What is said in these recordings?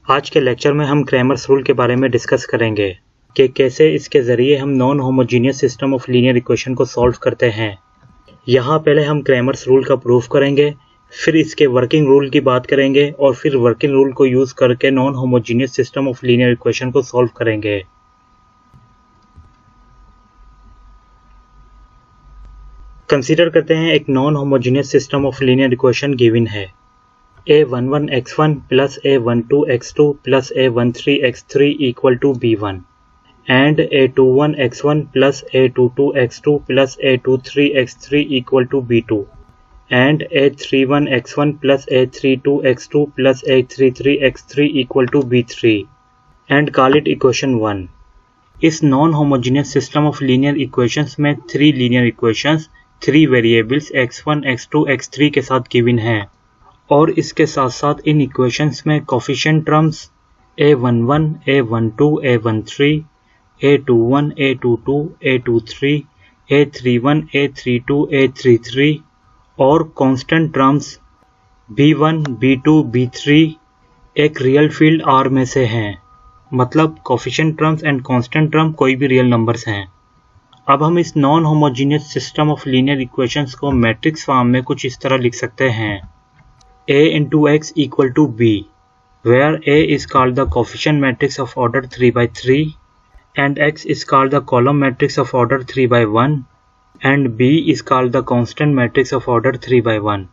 आज के लेक्चर में हम क्रैमर्स रूल के बारे में डिस्कस करेंगे कि कैसे इसके ज़रिए हम non homogeneous system of linear equation को सॉल्व करते हैं। यहाँ पहले हम क्रैमर्स रूल का प्रूफ करेंगे, फिर इसके वर्किंग रूल की बात करेंगे और फिर वर्किंग रूल को यूज़ करके non homogeneous system of linear equation को सॉल्व करेंगे। कंसीडर करते हैं एक non homogeneous system of linear equation given है a11x1 plus a12x2 plus a13x3 equal to b1 and a21x1 plus a22x2 plus a23x3 equal to b2 and a31x1 plus a32x2 plus a33x3 equal to b3 and call it equation 1। इस non homogeneous system of linear equations में 3 linear equations 3 variables x1, x2, x3 के साथ given हैं और इसके साथ साथ इन equations में coefficient terms a11, a12, a13, a21, a22, a23, a31, a32, a33 और constant terms b1, b2, b3 एक रियल फील्ड R में से हैं, मतलब coefficient terms and constant term कोई भी रियल नंबर्स हैं। अब हम इस non homogeneous system of linear equations को मैट्रिक्स फॉर्म में कुछ इस तरह लिख सकते हैं A into x equal to b, where A is called the coefficient matrix of order 3 by 3 and x is called the column matrix of order 3 by 1 and b is called the constant matrix of order 3 by 1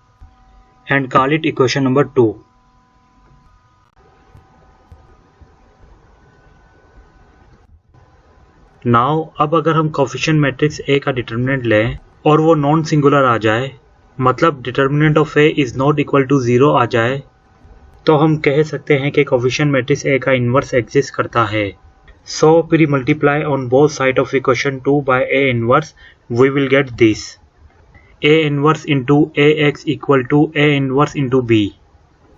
and call it equation number 2। Now अब अगर हम coefficient matrix A का determinant लें और वो non singular आ जाए, मतलब determinant of A is not equal to 0 आ जाए, तो हम कह सकते हैं कि कोफिशिएंट मैट्रिक्स ए का इन्वर्स एग्जिस्ट करता है। So pre multiply on both side of equation 2 by A inverse, we will get this A inverse into A X equal to A inverse into B.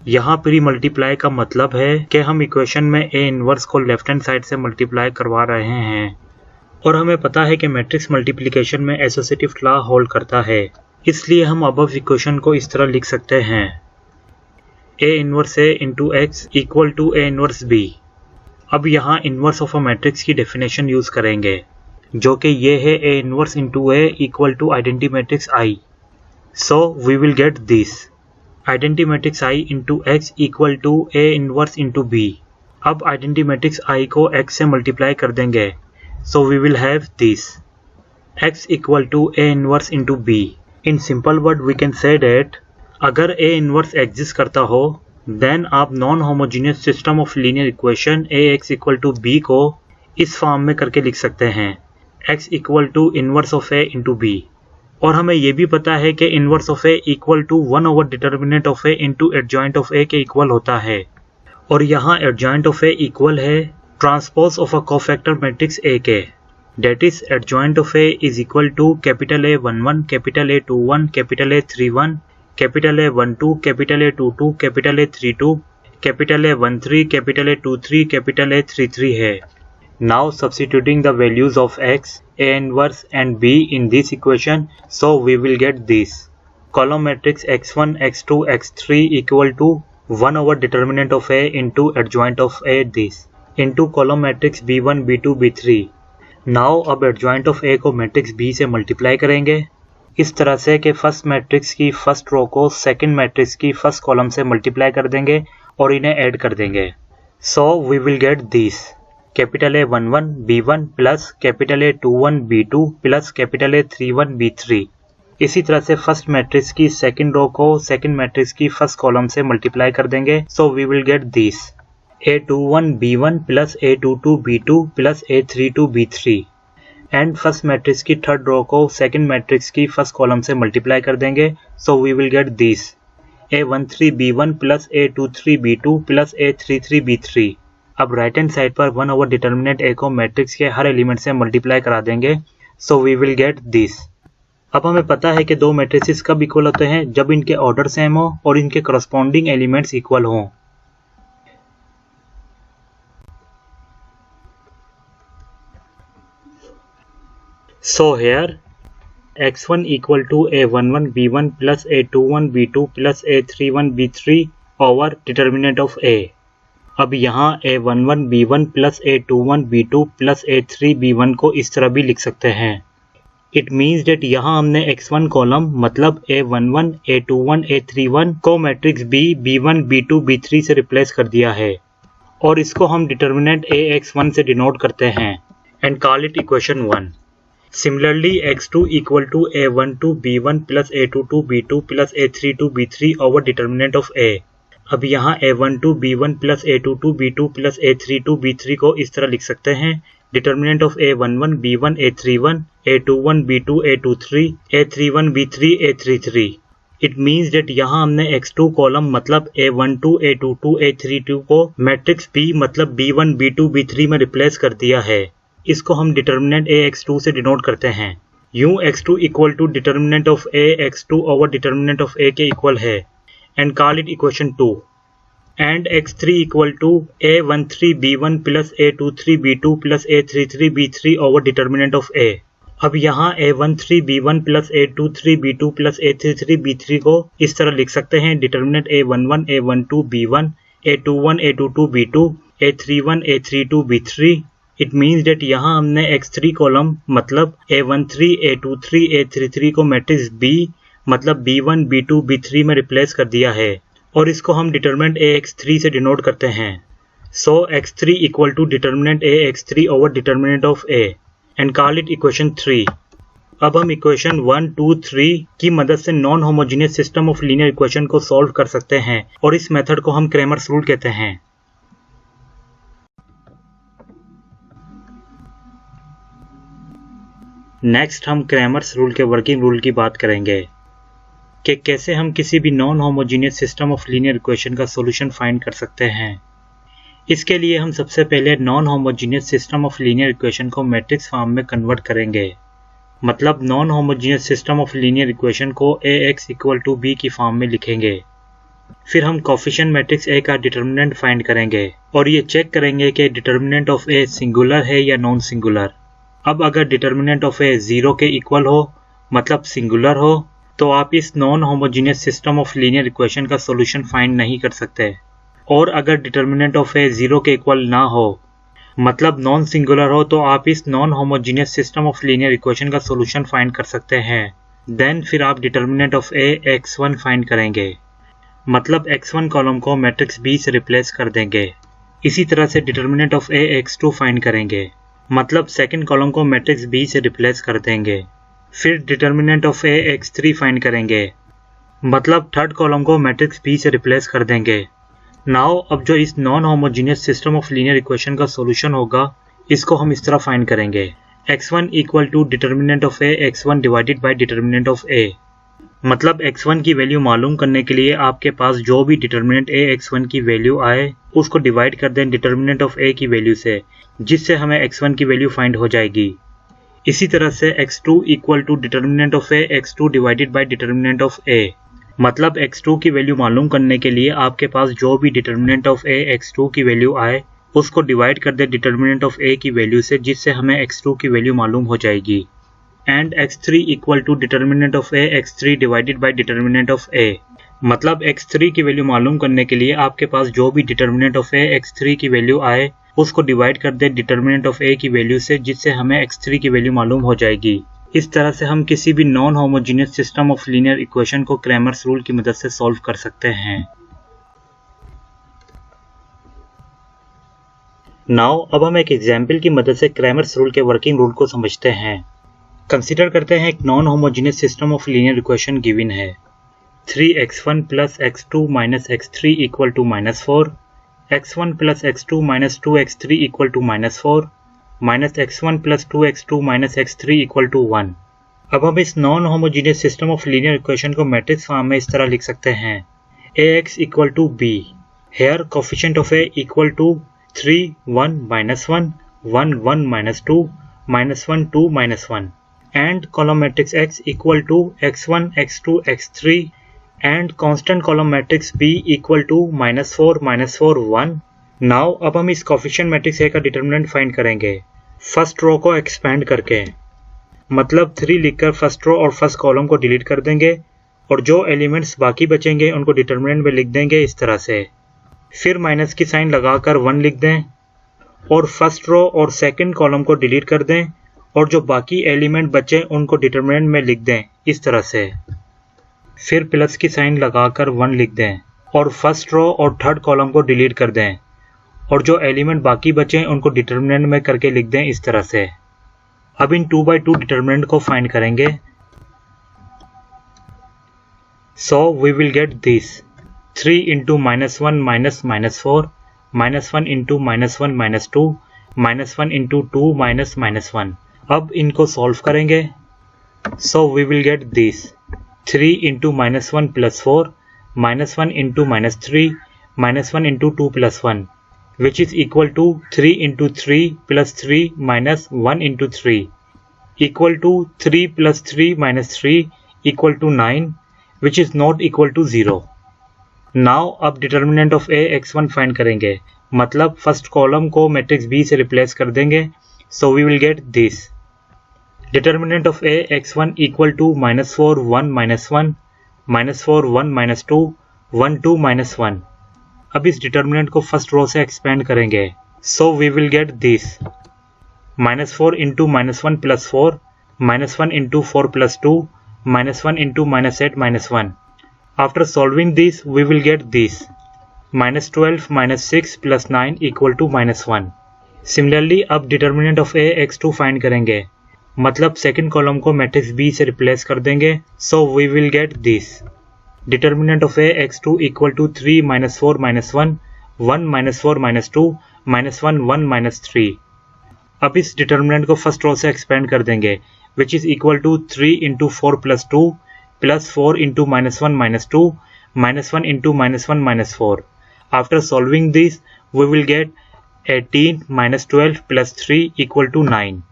यहाँ pre multiply का मतलब है कि हम equation में A inverse को left hand side से multiply करवा रहे हैं और हमें पता है कि मैट्रिक्स मल्टीप्लिकेशन में एसोसिएटिव लॉ होल्ड करता है, इसलिए हम अबव इक्वेशन को इस तरह लिख सकते हैं a inverse a into X equal to a inverse b। अब यहाँ इनवर्स ऑफ अ मैट्रिक्स की डेफिनेशन यूज करेंगे जो कि ये है a inverse into a equal to identity matrix I। So we will get this identity matrix I into X equal to a inverse into b। अब identity matrix I को x से multiply कर देंगे, so we will have this x equal to a inverse into b। In simple word we can say that अगर A inverse exist करता हो, then आप non homogeneous system of linear equation Ax equal to b को इस form में करके लिख सकते हैं x equal to inverse of A into b। और हमें ये भी पता है कि inverse of A equal to 1 over determinant of A into adjoint of A के इक्वल होता है और यहाँ एडजॉइंट ऑफ A इक्वल है transpose of a cofactor matrix A के। That is adjoint of A is equal to capital A11, capital A21, capital A31, capital A12, capital A22, capital A32, capital A13, capital A23, capital A33 है। Now substituting the values of x, A inverse and b in this equation, so we will get this column matrix x1, x2, x3 equal to 1 over determinant of A into adjoint of A this into column matrix b1, b2, b3। Now अब adjoint of ए को matrix B से multiply करेंगे इस तरह से कि first matrix की first row को सेकंड मैट्रिक्स की फर्स्ट कॉलम से मल्टीप्लाई कर देंगे और इन्हें ऐड कर देंगे। So we will get this capital A11 B1 plus capital A21 B2 plus capital A31 B3। इसी तरह से फर्स्ट मैट्रिक्स की सेकंड रो को सेकंड मैट्रिक्स की फर्स्ट कॉलम से मल्टीप्लाई कर देंगे, so we will get this A21 B1 plus A22 B2 plus A32 B3 and first matrix की थर्ड रो को सेकंड मैट्रिक्स की फर्स्ट कॉलम से मल्टीप्लाई कर देंगे, so we will get this A13 B1 plus A23 B2 plus A33 B3। अब right hand side पर 1 over determinant A को matrix के हर एलिमेंट से मल्टीप्लाई करा देंगे, so we will get this. अब हमें पता है कि दो मैट्रिसेस कब इक्वल होते हैं, जब इनके ऑर्डर सेम हो और इनके करस्पॉन्डिंग एलिमेंट्स इक्वल हों। So here x1 equal to a11 b1 plus a21 b2 plus a31 b3 over determinant of A अब यहाँ A11 B1 plus A21 B2 plus A3 B1 को इस तरह भी लिख सकते हैं। इट मीन्स डेट यहाँ हमने x1 कॉलम मतलब A11, A21, A31 को matrix B, B1, B2, B3 से रिप्लेस कर दिया है और इसको हम डिटर्मिनेंट AX1 से डिनोट करते हैं and call it equation 1। Similarly x2 equal to A12 B1 plus A22 B2 plus A32 B3 over determinant of A। अब यहाँ A12 B1 plus A22 B2 plus A32 B3 को इस तरह लिख सकते हैं determinant of A11 B1 A31 A21 B2 A23 A31 B3 A33। It means that यहाँ हमने x2 कॉलम मतलब A12 A22 A32 को मैट्रिक्स B मतलब B1 B2 B3 में रिप्लेस कर दिया है। इसको हम डिटर्मिनेंट AX2 से डिनोट करते हैं। यूं x2 equal to determinant of AX2 over determinant of A के इक्वल है and call it equation 2। And x3 equal to A13 B1 plus A23 B2 plus A33 B3 over determinant of A। अब यहाँ A13 B1 plus A23 B2 plus A33 B3 को इस तरह लिख सकते हैं determinant A11 A12 B1 A21 A22 B2 A31 A32 B3। It means that यहाँ हमने x3 कॉलम मतलब A13 A23 A33 को मैट्रिक्स B मतलब B1 B2 B3 में रिप्लेस कर दिया है और इसको हम डिटर्मिनेंट AX3 से डिनोट करते हैं। So x3 equal to determinant AX3 over determinant of A and call it equation 3। अब हम इक्वेशन 1, 2, 3 की मदद से non homogeneous system of linear equation को सॉल्व कर सकते हैं और इस मेथड को हम क्रैमर्स रूल कहते हैं। नेक्स्ट हम क्रैमर्स रूल के वर्किंग रूल की बात करेंगे कि कैसे हम किसी भी non homogeneous system of linear equation का सॉल्यूशन फाइंड कर सकते हैं। इसके लिए हम सबसे पहले non homogeneous system of linear equation को मैट्रिक्स फॉर्म में कन्वर्ट करेंगे। मतलब non homogeneous system of linear equation को Ax इक्वल टू B की फॉर्म में लिखेंगे। फिर हम कोफिशिएंट मैट्रिक्स A का डिटर्मिनेंट फाइंड करेंगे और ये चेक करेंगे कि डिटर्मिनेंट ऑफ A सिंगुलर है या नॉन सिंगुलर। अब अगर डिटर्मिनेंट ऑफ A 0 के इक्वल हो मतलब सिंगुलर हो तो आप इस non homogeneous system of linear equation का सॉल्यूशन फाइंड नहीं कर सकते। और अगर डिटर्मिनेंट ऑफ A 0 के इक्वल ना हो मतलब नॉन सिंगुलर हो तो आप इस non homogeneous system of linear equation का सॉल्यूशन फाइंड कर सकते हैं। देन फिर आप determinant of A x1 find करेंगे मतलब x1 कॉलम को मैट्रिक्स B से रिप्लेस कर देंगे। इसी तरह से determinant of A x2 find करेंगे मतलब सेकंड कॉलम को मैट्रिक्स B से रिप्लेस कर देंगे। फिर determinant of A x3 find करेंगे मतलब थर्ड कॉलम को मैट्रिक्स B से रिप्लेस कर देंगे। नाउ अब जो इस non homogeneous system of linear equation का सॉल्यूशन होगा इसको हम इस तरह फाइंड करेंगे x1 equal to determinant of A x1 divided by determinant of A। मतलब x1 की वैल्यू मालूम करने के लिए आपके पास जो भी डिटर्मिनेंट A x1 की वैल्यू आए उसको डिवाइड कर दें डिटर्मिनेंट ऑफ A की वैल्यू से जिससे हमें x1 की वैल्यू फाइंड हो जाएगी। इसी तरह से x2 equal to determinant of A x2 divided by determinant of A। मतलब x2 की वैल्यू मालूम करने के लिए आपके पास जो भी डिटर्मिनेंट ऑफ A x2 की वैल्यू आए उसको डिवाइड कर दे डिटर्मिनेंट ऑफ A की वैल्यू से जिससे हमें x2 की वैल्यू मालूम हो जाएगी। And x3 equal to determinant of A x3 divided by determinant of A। मतलब x3 की वैल्यू मालूम करने के लिए आपके पास जो भी डिटर्मिनेंट ऑफ A x3 की वैल्यू आए उसको डिवाइड कर दे डिटर्मिनेंट ऑफ A की वैल्यू से जिससे हमें x3 की वैल्यू मालूम हो जाएगी। इस तरह से हम किसी भी non homogeneous system of linear equation को क्रैमर्स रूल की मदद से सॉल्व कर सकते हैं। नाउ अब हम एक एग्जाम्पल की मदद से क्रैमर्स रूल के वर्किंग रूल को समझते हैं। कंसीडर करते हैं एक non homogeneous system of linear equation given है 3x1 plus x2 minus x3 equal to -4, x1 plus x2 minus 2x3 equal to -4, minus x1 plus 2x2 minus x3 equal to 1। अब हम इस non homogeneous system of linear equation को matrix form में इस तरह लिख सकते हैं Ax equal to B। Here coefficient of A equal to 3, 1, -1, 1, 1, -2, -1, 2, -1 and column matrix X equal to x1, x2, x3 and constant column matrix B equal to -4, -4, 1। Now अब हम इस कोफिशिएंट मैट्रिक्स A का डिटर्मिनेंट फाइंड करेंगे first row को expand करके। मतलब 3 लिखकर first row और फर्स्ट कॉलम को डिलीट कर देंगे और जो एलिमेंट्स बाकी बचेंगे उनको डिटर्मिनेंट में लिख देंगे इस तरह से फिर माइनस की साइन लगाकर 1 लिख दें और फर्स्ट रो और सेकंड कॉलम को डिलीट कर दें और जो बाकी एलिमेंट बचे उनको डिटरमिनेंट में लिख दें इस तरह से। फिर प्लस की साइन लगाकर 1 लिख दें और फर्स्ट रो और थर्ड कॉलम को डिलीट कर दें और जो एलिमेंट बाकी बचे उनको डिटरमिनेंट में करके लिख दें इस तरह से। अब इन 2x2 डिटरमिनेंट को फाइंड करेंगे। So we will get this 3 into -1 minus -4 -1 into -1 -2 -1 into 2 minus -1। अब इनको सॉल्व करेंगे। So we will get this 3 into -1 plus 4 -1 into -3 -1 into 2 plus 1 which is equal to 3 into 3 plus 3 minus 1 into 3 equal to 3 plus 3 minus 3 equal to 9 which is not equal to 0। Now अब determinant of a x1 find करेंगे, मतलब first column को matrix b से replace कर देंगे। So we will get this determinant of a x1 equal to -4 1 -1 -4 1 -2 1 2 -1। अब इस determinant को फर्स्ट रो से एक्सपेंड करेंगे। So we will get this -4 into -1 plus 4 -1 into 4 plus 2 -1 into -8 -1। After solving this, we will get this -12 -6 plus 9 equal to -1। Similarly, अब determinant of a x2 find करेंगे, मतलब second column को matrix b से replace कर देंगे। So we will get this determinant of a x2 equal to 3 -4 -1 1 -4 -2 -1 1 -3। अब इस determinant को फर्स्ट रो से एक्सपेंड कर देंगे which is equal to 3 into 4 plus 2 plus 4 into -1 -2 -1 into -1 -4। After solving this, we will get 18 -12 plus 3 equal to 9।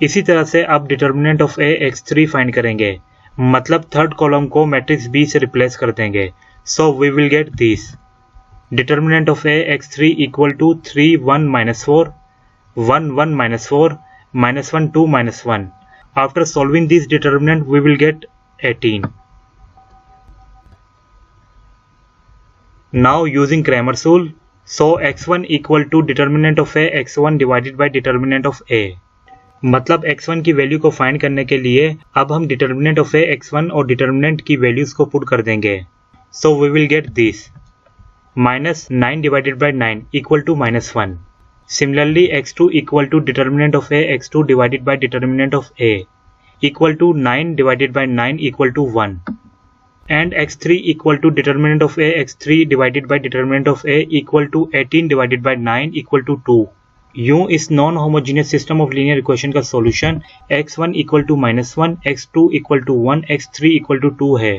इसी तरह से अब determinant of a x3 find करेंगे, मतलब थर्ड कॉलम को मैट्रिक्स b से रिप्लेस कर देंगे। So we will get this determinant of a x3 equal to 3 1 -4 1 1 -4 -1 2 -1। After solving this determinant, we will get 18. Now using Cramer's rule, so x1 equal to determinant of a x1 divided by determinant of a। मतलब x1 की value को find करने के लिए अब हम determinant of a x1 और determinant की वैल्यूज को पुट कर देंगे। So we will get this -9 divided by 9 equal to -1। Similarly, x2 equal to determinant of a x2 divided by determinant of a equal to 9 divided by 9 equal to 1 and x3 equal to determinant of a x3 divided by determinant of a equal to 18 divided by 9 equal to 2। यूं इस non homogeneous system of linear equation का solution x1 equal to -1 x2 equal to 1 x3 equal to 2 है।